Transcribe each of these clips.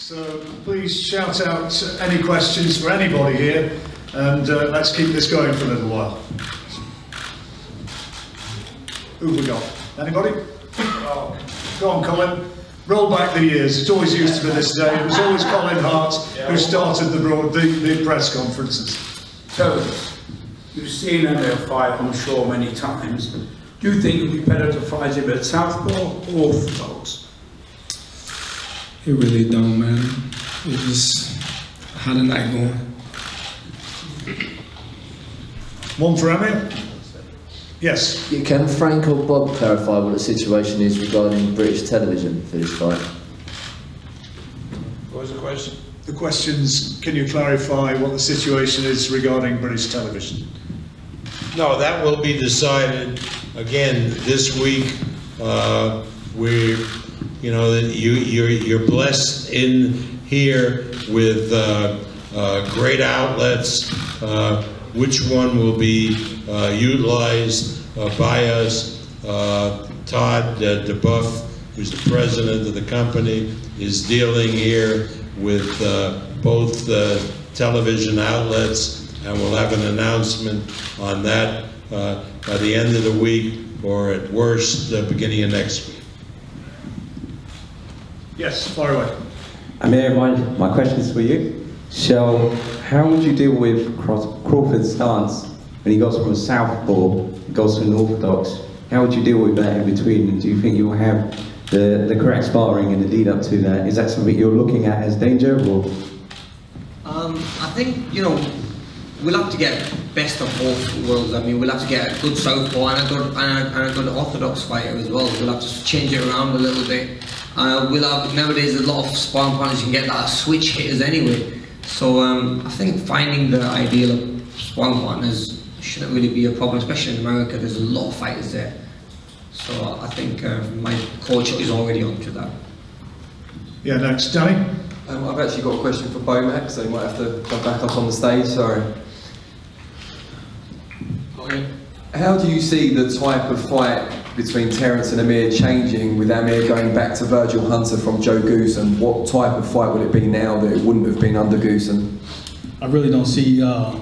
So please shout out any questions for anybody here, and let's keep this going for a little while. Who have we got? Anybody? Oh, go on, Colin. Roll back the years. It always used to be this day. It was always Colin Hart who started the press conferences. So, you've seen Amir fight, I'm sure, many times. Do you think it would be better to fight him at southpaw or orthodox? It really don't, man. It just, how the night going? One for Amir? Yes. Can Frank or Bob clarify what the situation is regarding British television for this fight? What was the question? The question's, can you clarify what the situation is regarding British television? No, that will be decided again this week. You know, you're blessed in here with great outlets. Which one will be utilized by us? Todd DeBuff, who's the president of the company, is dealing here with both television outlets, and we'll have an announcement on that by the end of the week, or at worst, beginning of next week. Yes, fire away. Amir, my question is for you. So, how would you deal with Crawford's stance when he goes from a southpaw, goes to an orthodox? How would you deal with that in between? Do you think you'll have the correct sparring in the lead up to that? Is that something you're looking at as danger, or? I think, you know, we'll have to get best of both worlds. I mean, we'll have to get a good southpaw and a good orthodox fighter as well. We'll have to change it around a little bit. We'll have, nowadays, a lot of sparring partners you can get that are switch hitters anyway. So I think finding the ideal sparring partners shouldn't really be a problem, especially in America. There's a lot of fighters there. So I think my coach is already on to that. Yeah, next, Danny. I've actually got a question for Bomac, so you might have to come back up on the stage, sorry. Okay. How do you see the type of fight between Terence and Amir changing, with Amir going back to Virgil Hunter from Joe Goosen? What type of fight would it be now that it wouldn't have been under Goosen? I really don't see, I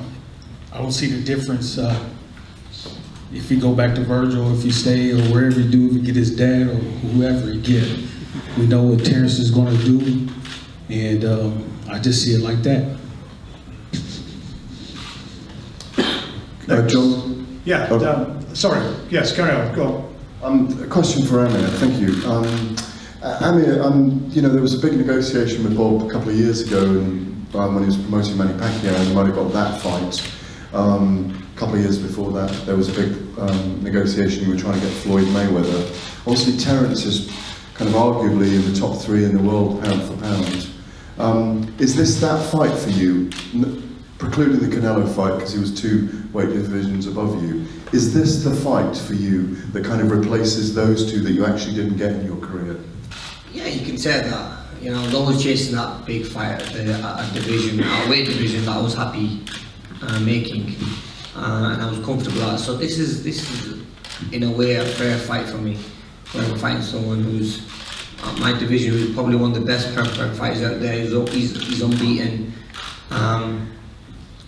don't see the difference if you go back to Virgil, if you stay, or wherever you do, if you get his dad or whoever you get. We know what Terence is going to do, and I just see it like that. John? Yeah, sorry, yes, carry on, go on. A question for Amir, thank you. Amir, you know, there was a big negotiation with Bob a couple of years ago, and, when he was promoting Manny Pacquiao, and he might have got that fight. A couple of years before that, there was a big negotiation. We were trying to get Floyd Mayweather. Obviously, Terence is kind of arguably in the top 3 in the world, pound for pound. Is this that fight for you? Precluding the Canelo fight because he was 2 weight divisions above you. Is this the fight for you that kind of replaces those 2 that you actually didn't get in your career? Yeah, you can say that. You know, I was always chasing that big fight at a division, a weight division that I was happy making, and I was comfortable at. So this is in a way a fair fight for me, where I'm fighting someone who's my division, who's probably one of the best per fighters out there. He's unbeaten.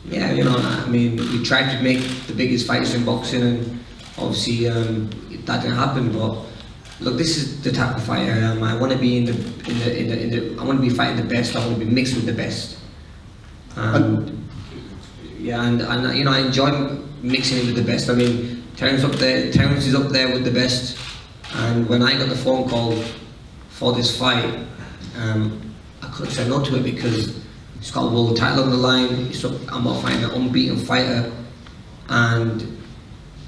Yeah, you know, I mean, we tried to make the biggest fighters in boxing, and obviously that didn't happen. But look, this is the type of fighter I am. I want to be I want to be fighting the best. I want to be mixed with the best. Yeah, and you know, I enjoy mixing it with the best. I mean, Terence is up there with the best. And when I got the phone call for this fight, I couldn't say no to it, because he's got a world title on the line. I'm not fighting an unbeaten fighter, and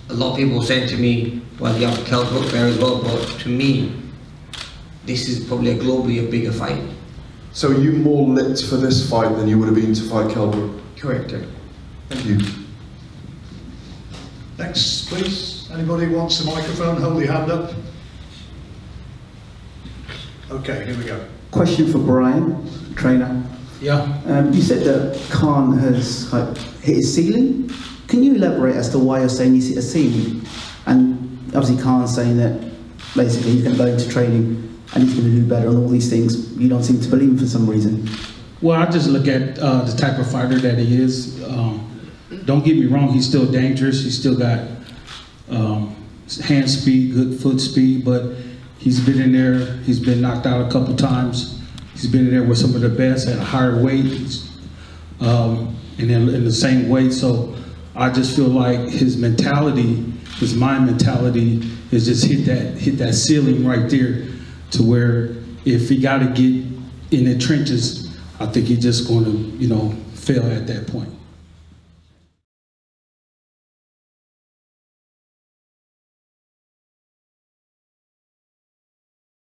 a lot of people were saying to me, well, you have Kell Brook there as well, but to me, this is probably globally a bigger fight. So are you more lit for this fight than you would have been to fight Kell Brook? Correct. Thank you. Next, please. Anybody wants a microphone? Hold your hand up. Okay, here we go. Question for Brian, trainer. Yeah. You said that Khan has hit his ceiling. Can you elaborate as to why you're saying he's hit a ceiling? And obviously Khan's saying that basically he's going to go into training and he's going to do better and all these things. You don't seem to believe him for some reason. Well, I just look at the type of fighter that he is. Don't get me wrong, he's still dangerous. He's still got hand speed, good foot speed, but he's been in there, he's been knocked out a couple times. He's been in there with some of the best at a higher weight, and in the same weight. So I just feel like his mentality, his mind mentality, is just hit that ceiling right there, to where if he got to get in the trenches, I think he's just going to, fail at that point.